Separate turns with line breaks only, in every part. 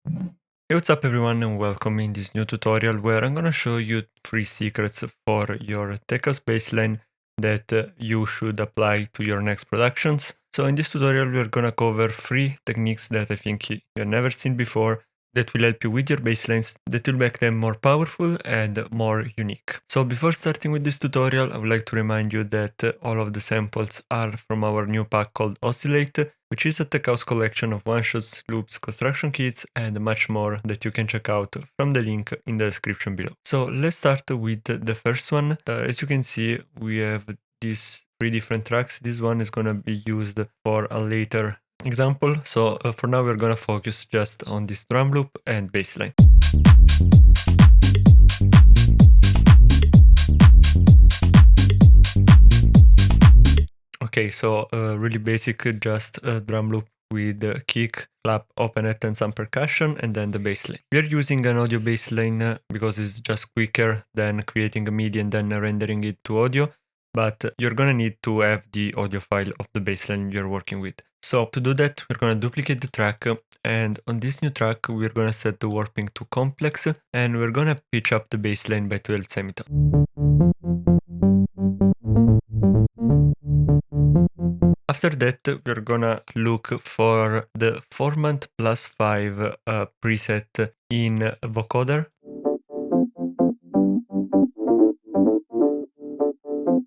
Hey, what's up everyone and welcome in this new tutorial where I'm gonna show you 3 secrets for your tech house bassline that you should apply to your next productions. So in this tutorial we're gonna cover 3 techniques that I think you've never seen before that will help you with your basslines, that will make them more powerful and more unique. So before starting with this tutorial, I would like to remind you that all of the samples are from our new pack called Oscillate, which is a tech house collection of one-shots, loops, construction kits, and much more that you can check out from the link in the description below. So let's start with the first one. As you can see, we have these 3 different tracks. This one is gonna be used for a later example. So for now we're gonna focus just on this drum loop and bassline. Okay, so really basic, just a drum loop with kick, clap, openet, and some percussion, and then the bassline. We are using an audio bassline because it's just quicker than creating a MIDI and then rendering it to audio, but you're gonna need to have the audio file of the bassline you're working with. So to do that, we're gonna duplicate the track, and on this new track, we're gonna set the warping to complex, and we're gonna pitch up the bassline by 12 semitones. After that, we're gonna look for the Formant +5 preset in vocoder.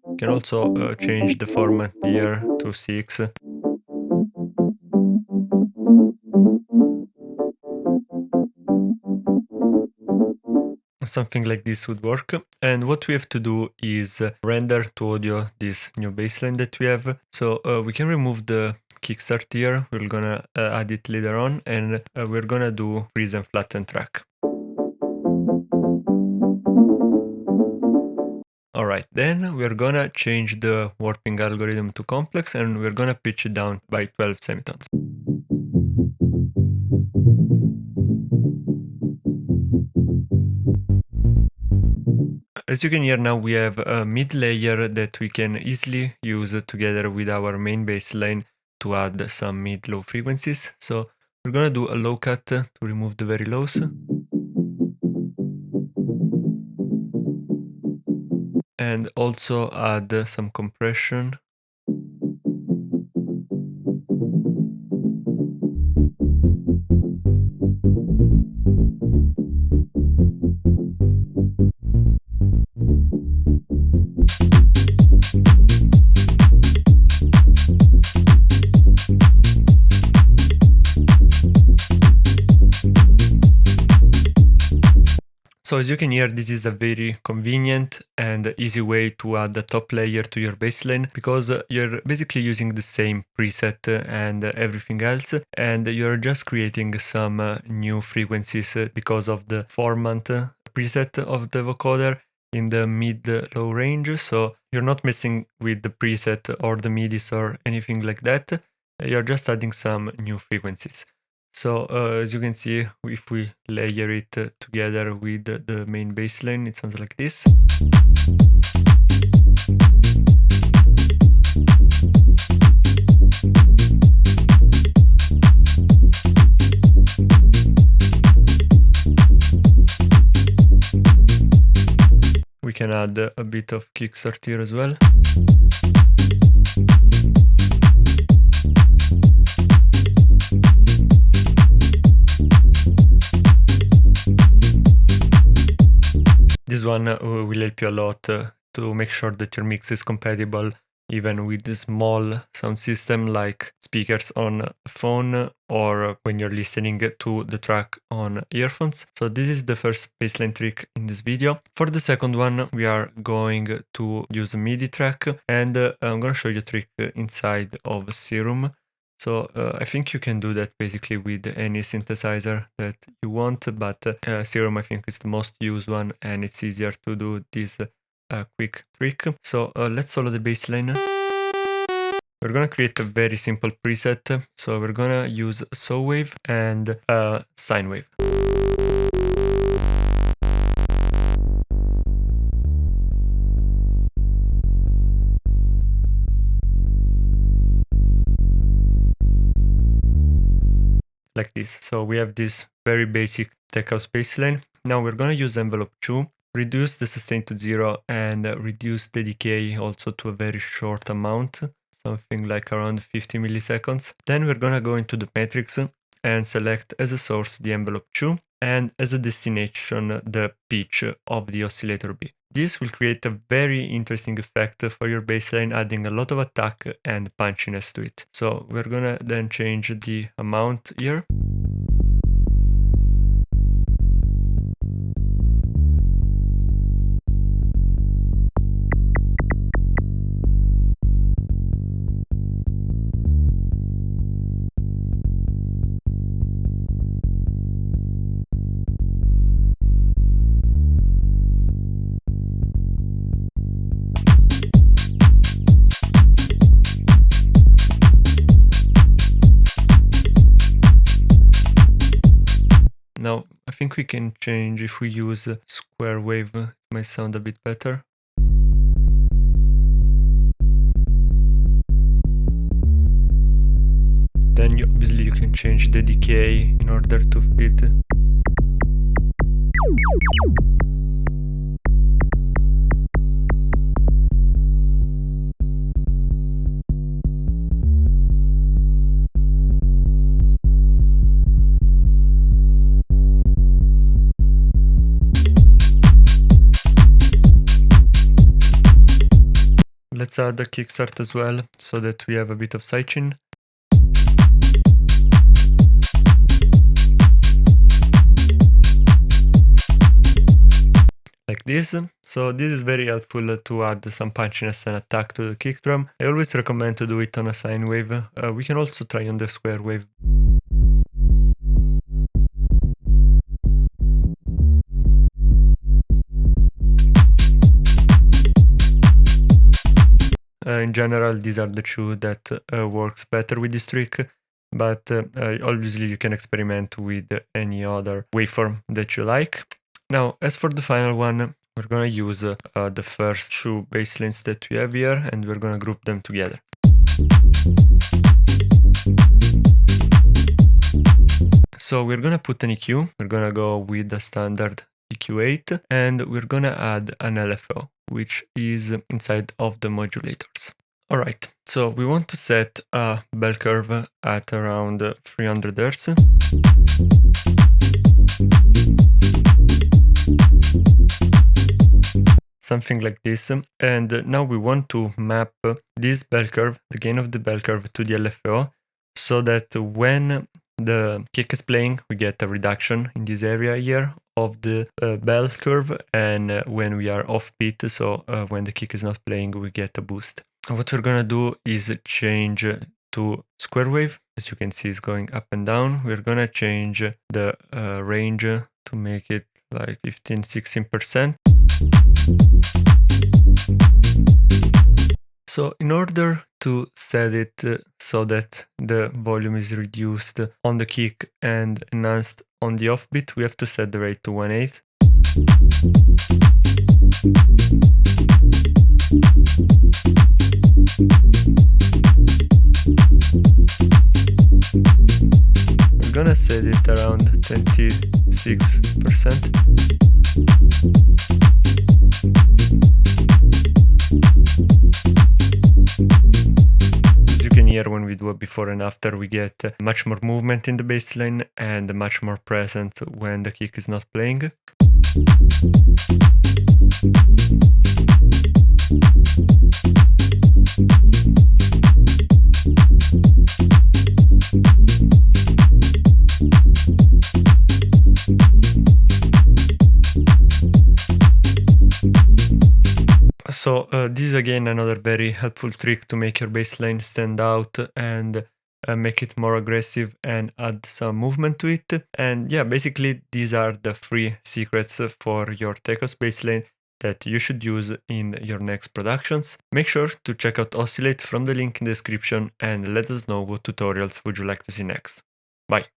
You can also change the format here to 6. Something like this would work. And what we have to do is render to audio this new bassline that we have. So we can remove the kickstart here. We're gonna add it later on, and we're gonna do freeze and flatten track. Alright, then we're gonna change the warping algorithm to complex, and we're gonna pitch it down by 12 semitones. As you can hear now, we have a mid layer that we can easily use together with our main bassline to add some mid-low frequencies. So we're gonna do a low cut to remove the very lows. And also add some compression. So as you can hear, this is a very convenient and easy way to add the top layer to your bassline, because you're basically using the same preset and everything else, and you're just creating some new frequencies because of the Formant preset of the vocoder in the mid-low range. So you're not messing with the preset or the midis or anything like that. You're just adding some new frequencies. So as you can see, if we layer it together with the main bassline, it sounds like this. We can add a bit of kickstart here as well. This one will help you a lot to make sure that your mix is compatible even with the small sound system like speakers on a phone or when you're listening to the track on earphones. So this is the first bassline trick in this video. For the second one, we are going to use a MIDI track, and I'm going to show you a trick inside of Serum. So I think you can do that basically with any synthesizer that you want, but Serum I think is the most used one, and it's easier to do this quick trick. So let's solo the bassline. We're gonna create a very simple preset. So we're gonna use saw wave and sine wave. Like this. So we have this very basic tech house bassline. Now we're gonna use envelope 2, reduce the sustain to 0 and reduce the decay also to a very short amount, something like around 50 milliseconds. Then we're gonna go into the matrix and select as a source the envelope 2 and as a destination the pitch of the oscillator B. This will create a very interesting effect for your bassline, adding a lot of attack and punchiness to it. So we're gonna then change the amount here. Now, I think we can change if we use square wave, it might sound a bit better. Then obviously you can change the decay in order to fit. Let's add a kickstart as well, so that we have a bit of sidechain. Like this. So this is very helpful to add some punchiness and attack to the kick drum. I always recommend to do it on a sine wave. We can also try on the square wave. In general, these are the two that works better with this trick, but obviously you can experiment with any other waveform that you like. Now, as for the final one, we're gonna use the first two basslines that we have here, and we're gonna group them together. So we're gonna put an EQ, we're gonna go with the standard EQ8, and we're gonna add an LFO, which is inside of the modulators. Alright, so we want to set a bell curve at around 300 Hz. Something like this, and now we want to map this bell curve, the gain of the bell curve, to the LFO, so that when the kick is playing, we get a reduction in this area here of the bell curve, and when we are off beat, so when the kick is not playing, we get a boost. What we're gonna do is change to square wave. As you can see, it's going up and down. We're gonna change the range to make it like 15-16%. So in order to set it so that the volume is reduced on the kick and enhanced on the offbeat, we have to set the rate to 1/8. We're gonna set it around 26%. As you can hear, when we do a before and after, we get much more movement in the bassline and much more present when the kick is not playing. So this is again another very helpful trick to make your bassline stand out and make it more aggressive and add some movement to it. And yeah, basically these are the 3 secrets for your tech house bassline that you should use in your next productions. Make sure to check out Oscillate from the link in the description and let us know what tutorials would you like to see next. Bye!